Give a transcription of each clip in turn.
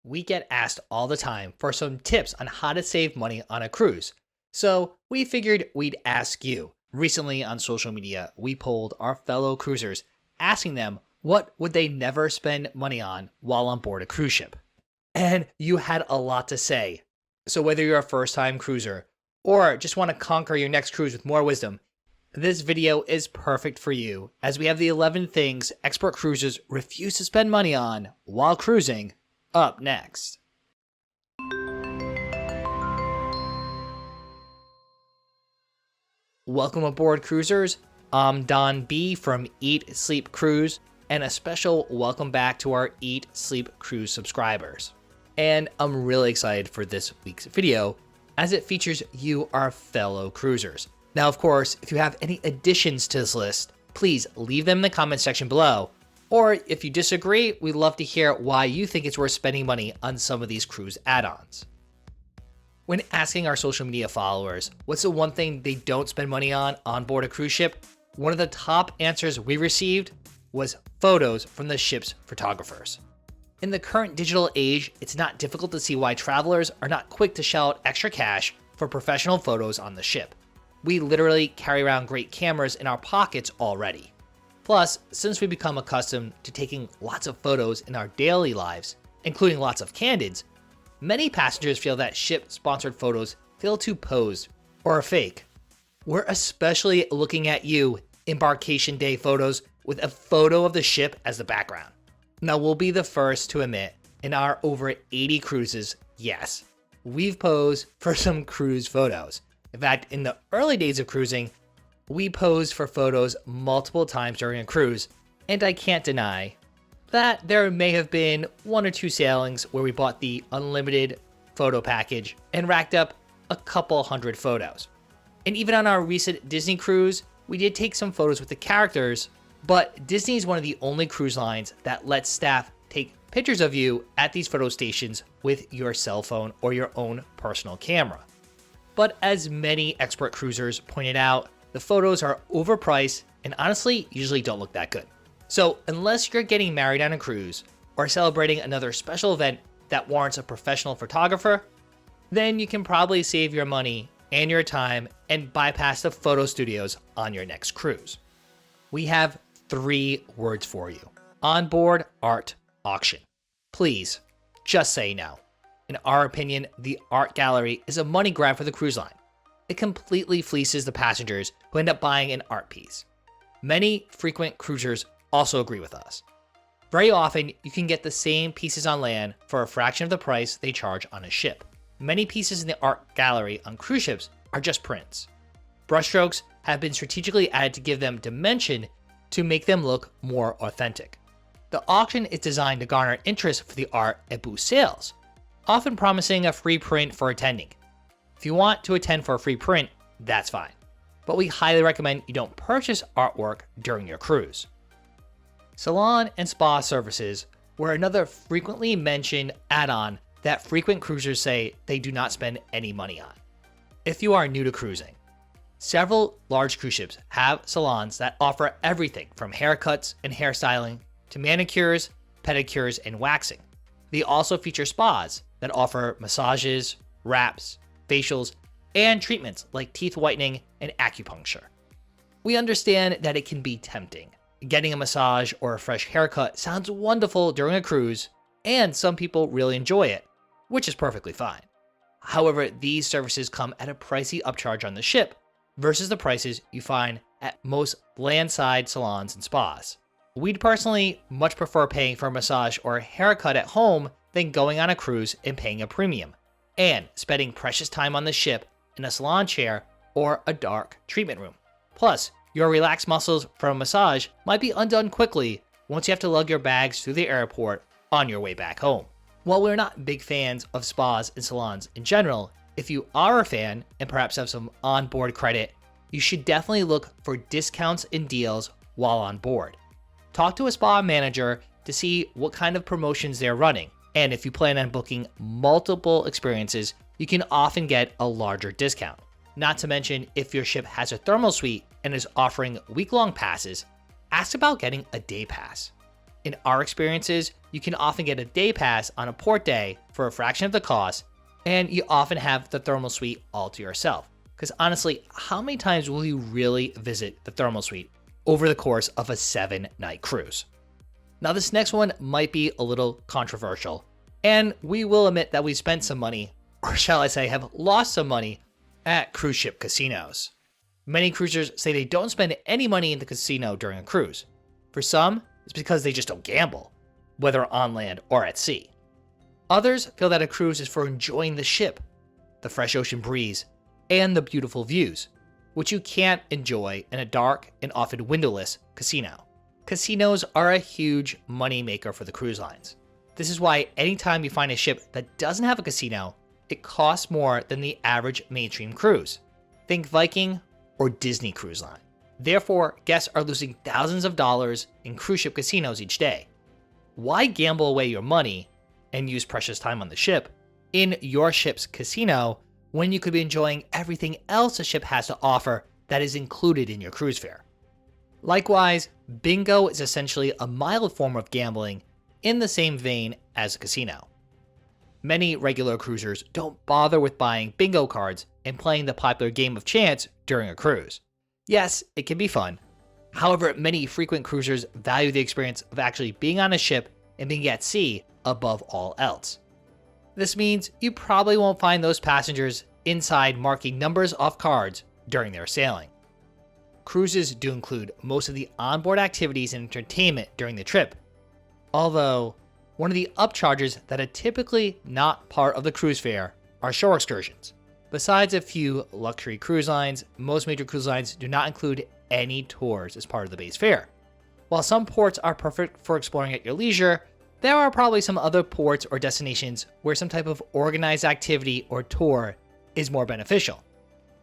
We get asked all the time for some tips on how to save money on a cruise. So we figured we'd ask you. Recently on social media, we polled our fellow cruisers, asking them what would they never spend money on while on board a cruise ship. And you had a lot to say. So whether you're a first-time cruiser or just want to conquer your next cruise with more wisdom, this video is perfect for you, as we have the 11 things expert cruisers refuse to spend money on while cruising up next. Welcome aboard, cruisers. I'm Don B from Eat Sleep Cruise, and a special welcome back to our Eat Sleep Cruise subscribers. And I'm really excited for this week's video, as it features you, our fellow cruisers. Now, of course, if you have any additions to this list, please leave them in the comment section below. Or if you disagree, we'd love to hear why you think it's worth spending money on some of these cruise add-ons. When asking our social media followers what's the one thing they don't spend money on board a cruise ship, one of the top answers we received was photos from the ship's photographers. In the current digital age, it's not difficult to see why travelers are not quick to shell out extra cash for professional photos on the ship. We literally carry around great cameras in our pockets already. Plus, since we become accustomed to taking lots of photos in our daily lives, including lots of candids, many passengers feel that ship-sponsored photos feel too posed or fake. We're especially looking at you, embarkation day photos with a photo of the ship as the background. Now, we'll be the first to admit, in our over 80 cruises, yes, we've posed for some cruise photos. In fact, in the early days of cruising, we posed for photos multiple times during a cruise, and I can't deny that there may have been one or two sailings where we bought the unlimited photo package and racked up a couple hundred photos. And even on our recent Disney cruise, we did take some photos with the characters, but Disney is one of the only cruise lines that lets staff take pictures of you at these photo stations with your cell phone or your own personal camera. But as many expert cruisers pointed out, the photos are overpriced and honestly usually don't look that good. So unless you're getting married on a cruise or celebrating another special event that warrants a professional photographer, then you can probably save your money and your time and bypass the photo studios on your next cruise. We have 3 words for you: onboard art auction. Please, just say no. In our opinion, the art gallery is a money grab for the cruise line. It completely fleeces the passengers who end up buying an art piece. Many frequent cruisers also agree with us. Very often, you can get the same pieces on land for a fraction of the price they charge on a ship. Many pieces in the art gallery on cruise ships are just prints. Brushstrokes have been strategically added to give them dimension to make them look more authentic. The auction is designed to garner interest for the art and boost sales, often promising a free print for attending. If you want to attend for a free print, that's fine, but we highly recommend you don't purchase artwork during your cruise. Saloon and Spa Services were another frequently mentioned add-on that frequent cruisers say they do not spend any money on. If you are new to cruising, several large cruise ships have salons that offer everything from haircuts and hairstyling to manicures, pedicures, and waxing. They also feature spas that offer massages, wraps, facials, and treatments like teeth whitening and acupuncture. We understand that it can be tempting. Getting a massage or a fresh haircut sounds wonderful during a cruise, and some people really enjoy it, which is perfectly fine. However, these services come at a pricey upcharge on the ship versus the prices you find at most landside salons and spas. We'd personally much prefer paying for a massage or a haircut at home than going on a cruise and paying a premium, and spending precious time on the ship in a salon chair or a dark treatment room. Plus, your relaxed muscles from a massage might be undone quickly once you have to lug your bags through the airport on your way back home. While we're not big fans of spas and salons in general, if you are a fan and perhaps have some onboard credit, you should definitely look for discounts and deals while on board. Talk to a spa manager to see what kind of promotions they're running, and if you plan on booking multiple experiences, you can often get a larger discount. Not to mention, if your ship has a thermal suite and is offering week-long passes, ask about getting a day pass. In our experiences, you can often get a day pass on a port day for a fraction of the cost, and you often have the thermal suite all to yourself. Because honestly, how many times will you really visit the thermal suite over the course of a 7-night cruise? Now, this next one might be a little controversial, and we will admit that we spent some money, or shall I say have lost some money, at cruise ship casinos. Many cruisers say they don't spend any money in the casino during a cruise. For some, it's because they just don't gamble, whether on land or at sea. Others feel that a cruise is for enjoying the ship, the fresh ocean breeze, and the beautiful views, which you can't enjoy in a dark and often windowless casino. Casinos are a huge money maker for the cruise lines. This is why anytime you find a ship that doesn't have a casino, it costs more than the average mainstream cruise. Think Viking or Disney Cruise Line. Therefore, guests are losing thousands of dollars in cruise ship casinos each day. Why gamble away your money and use precious time on the ship in your ship's casino when you could be enjoying everything else a ship has to offer that is included in your cruise fare? Likewise, bingo is essentially a mild form of gambling in the same vein as a casino. Many regular cruisers don't bother with buying bingo cards and playing the popular game of chance during a cruise. Yes, it can be fun. However, many frequent cruisers value the experience of actually being on a ship and being at sea above all else. This means you probably won't find those passengers inside marking numbers off cards during their sailing. Cruises do include most of the onboard activities and entertainment during the trip, although one of the upcharges that are typically not part of the cruise fare are shore excursions. Besides a few luxury cruise lines, most major cruise lines do not include any tours as part of the base fare. While some ports are perfect for exploring at your leisure, there are probably some other ports or destinations where some type of organized activity or tour is more beneficial.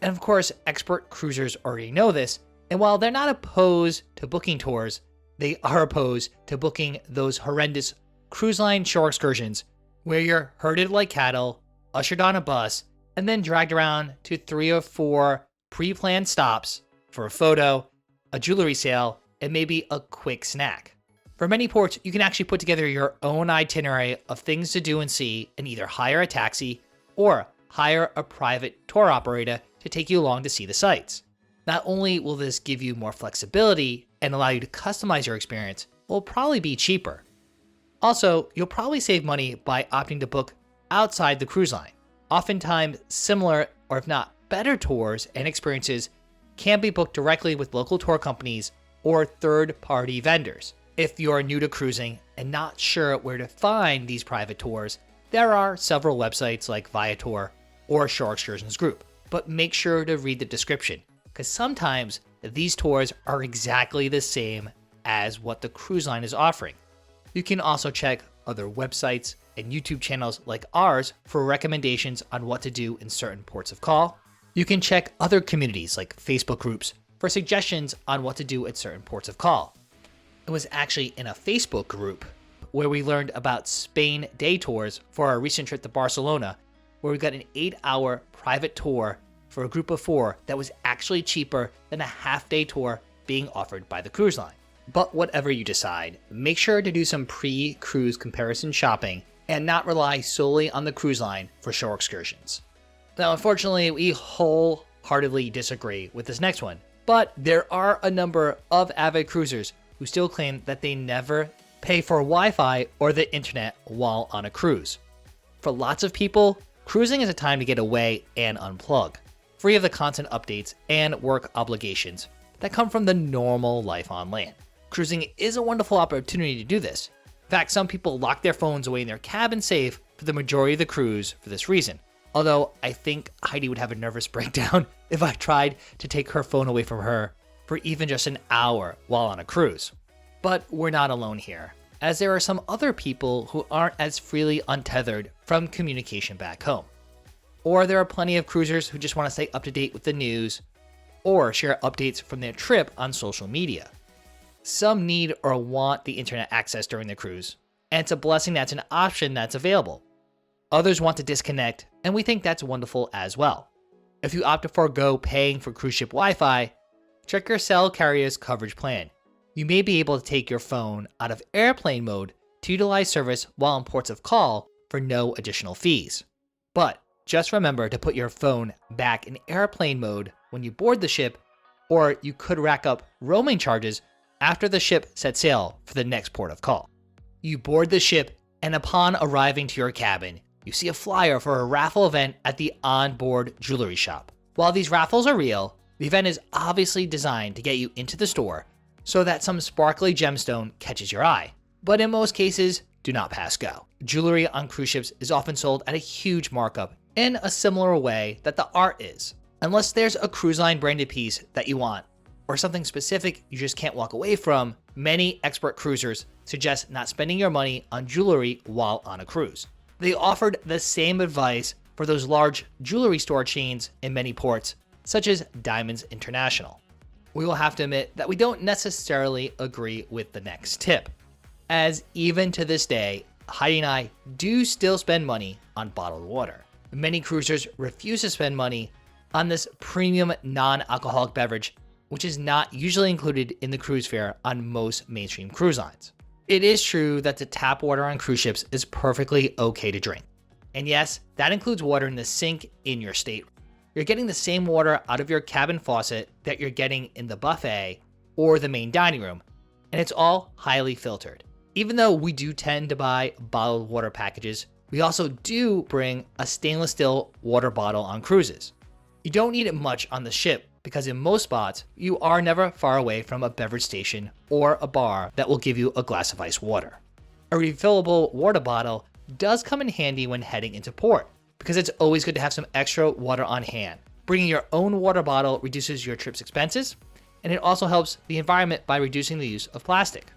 And of course, expert cruisers already know this, and while they're not opposed to booking tours, they are opposed to booking those horrendous cruise line shore excursions where you're herded like cattle, ushered on a bus, and then dragged around to 3 or 4 pre-planned stops for a photo, a jewelry sale, and maybe a quick snack. For many ports, you can actually put together your own itinerary of things to do and see and either hire a taxi or hire a private tour operator to take you along to see the sights. Not only will this give you more flexibility and allow you to customize your experience, it will probably be cheaper. Also, you'll probably save money by opting to book outside the cruise line. Oftentimes, similar or if not better tours and experiences can be booked directly with local tour companies or third-party vendors. If you're new to cruising and not sure where to find these private tours, there are several websites like Viator or Shore Excursions Group, but make sure to read the description, because sometimes these tours are exactly the same as what the cruise line is offering. You can also check other websites and YouTube channels like ours for recommendations on what to do in certain ports of call. You can check other communities like Facebook groups for suggestions on what to do at certain ports of call. It was actually in a Facebook group where we learned about Spain day tours for our recent trip to Barcelona, where we got an 8-hour private tour for a group of 4 that was actually cheaper than a half-day tour being offered by the cruise line. But whatever you decide, make sure to do some pre-cruise comparison shopping and not rely solely on the cruise line for shore excursions. Now, unfortunately, we wholeheartedly disagree with this next one, but there are a number of avid cruisers who still claim that they never pay for Wi-Fi or the internet while on a cruise. For lots of people, cruising is a time to get away and unplug, free of the constant updates and work obligations that come from the normal life on land. Cruising is a wonderful opportunity to do this. In fact, some people lock their phones away in their cabin safe for the majority of the cruise for this reason. Although I think Heidi would have a nervous breakdown if I tried to take her phone away from her for even just an hour while on a cruise. But we're not alone here, as there are some other people who aren't as freely untethered from communication back home. Or there are plenty of cruisers who just want to stay up to date with the news or share updates from their trip on social media. Some need or want the internet access during the cruise, and it's a blessing that's an option that's available. Others want to disconnect, and we think that's wonderful as well. If you opt to forego paying for cruise ship Wi-Fi, check your cell carrier's coverage plan. You may be able to take your phone out of airplane mode to utilize service while in ports of call for no additional fees. But just remember to put your phone back in airplane mode when you board the ship, or you could rack up roaming charges after the ship sets sail for the next port of call. You board the ship, and upon arriving to your cabin, you see a flyer for a raffle event at the Onboard Jewelry Shop. While these raffles are real, the event is obviously designed to get you into the store so that some sparkly gemstone catches your eye. But in most cases, do not pass go. Jewelry on cruise ships is often sold at a huge markup in a similar way that the art is. Unless there's a cruise line branded piece that you want, or something specific you just can't walk away from, many expert cruisers suggest not spending your money on jewelry while on a cruise. They offered the same advice for those large jewelry store chains in many ports, such as Diamonds International. We will have to admit that we don't necessarily agree with the next tip, as even to this day, Heidi and I do still spend money on bottled water. Many cruisers refuse to spend money on this premium non-alcoholic beverage, which is not usually included in the cruise fare on most mainstream cruise lines. It is true that the tap water on cruise ships is perfectly okay to drink. And yes, that includes water in the sink in your stateroom. You're getting the same water out of your cabin faucet that you're getting in the buffet or the main dining room, and it's all highly filtered. Even though we do tend to buy bottled water packages, we also do bring a stainless steel water bottle on cruises. You don't need it much on the ship because in most spots, you are never far away from a beverage station or a bar that will give you a glass of ice water. A refillable water bottle does come in handy when heading into port because it's always good to have some extra water on hand. Bringing your own water bottle reduces your trip's expenses, and it also helps the environment by reducing the use of plastic.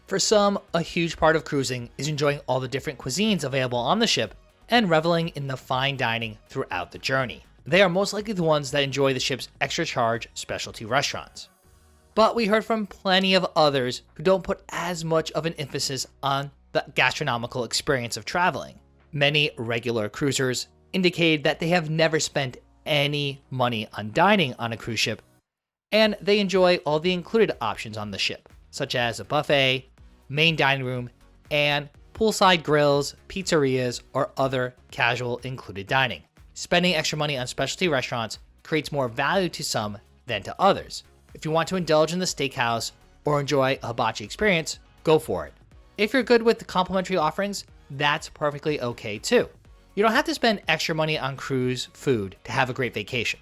For some, a huge part of cruising is enjoying all the different cuisines available on the ship and reveling in the fine dining throughout the journey. They are most likely the ones that enjoy the ship's extra charge specialty restaurants. But we heard from plenty of others who don't put as much of an emphasis on the gastronomical experience of traveling. Many regular cruisers indicate that they have never spent any money on dining on a cruise ship, and they enjoy all the included options on the ship, such as a buffet, main dining room, and poolside grills, pizzerias, or other casual included dining. Spending extra money on specialty restaurants creates more value to some than to others. If you want to indulge in the steakhouse or enjoy a hibachi experience, go for it. If you're good with the complimentary offerings, that's perfectly okay too. You don't have to spend extra money on cruise food to have a great vacation.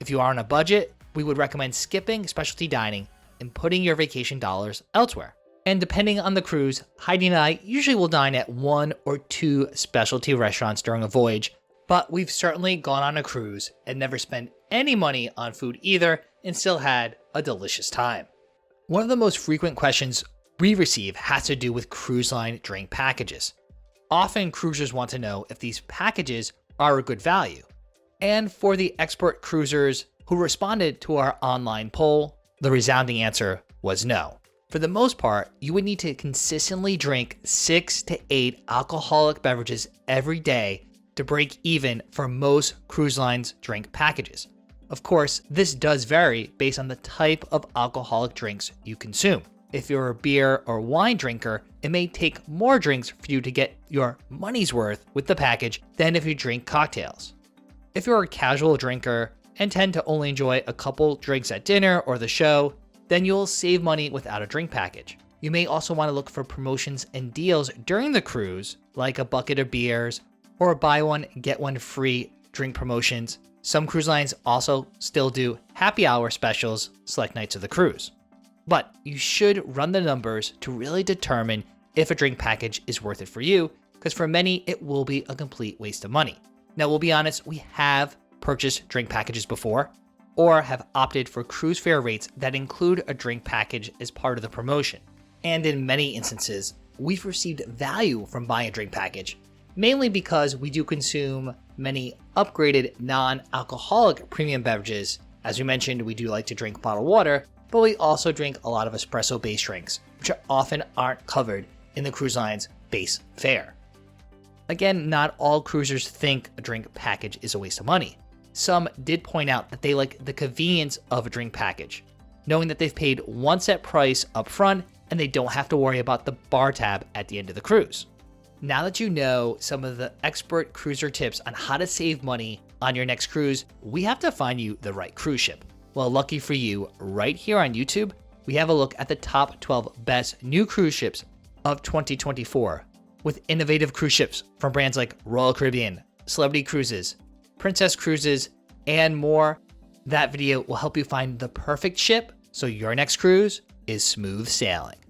If you are on a budget, we would recommend skipping specialty dining and putting your vacation dollars elsewhere. And depending on the cruise, Heidi and I usually will dine at 1 or 2 specialty restaurants during a voyage, but we've certainly gone on a cruise and never spent any money on food either and still had a delicious time. One of the most frequent questions we receive has to do with cruise line drink packages. Often cruisers want to know if these packages are a good value. And for the expert cruisers who responded to our online poll, the resounding answer was no. For the most part, you would need to consistently drink 6 to 8 alcoholic beverages every day to break even for most cruise lines' drink packages. Of course, this does vary based on the type of alcoholic drinks you consume. If you're a beer or wine drinker, it may take more drinks for you to get your money's worth with the package than if you drink cocktails. If you're a casual drinker and tend to only enjoy a couple drinks at dinner or the show, then you'll save money without a drink package. You may also want to look for promotions and deals during the cruise, like a bucket of beers or buy one, get one free drink promotions. Some cruise lines also still do happy hour specials select nights of the cruise. But you should run the numbers to really determine if a drink package is worth it for you, because for many, it will be a complete waste of money. Now, we'll be honest, we have purchased drink packages before, or have opted for cruise fare rates that include a drink package as part of the promotion. And in many instances, we've received value from buying a drink package, mainly because we do consume many upgraded non-alcoholic premium beverages. As we mentioned, we do like to drink bottled water, but we also drink a lot of espresso-based drinks, which often aren't covered in the cruise line's base fare. Again, not all cruisers think a drink package is a waste of money. Some did point out that they like the convenience of a drink package. knowing that they've paid one set price up front and they don't have to worry about the bar tab at the end of the cruise. Now that you know some of the expert cruiser tips on how to save money on your next cruise, we have to find you the right cruise ship. Well, lucky for you, right here on YouTube, we have a look at the top 12 best new cruise ships of 2024 with innovative cruise ships from brands like Royal Caribbean, Celebrity Cruises, Princess Cruises, and more. That video will help you find the perfect ship so your next cruise is smooth sailing.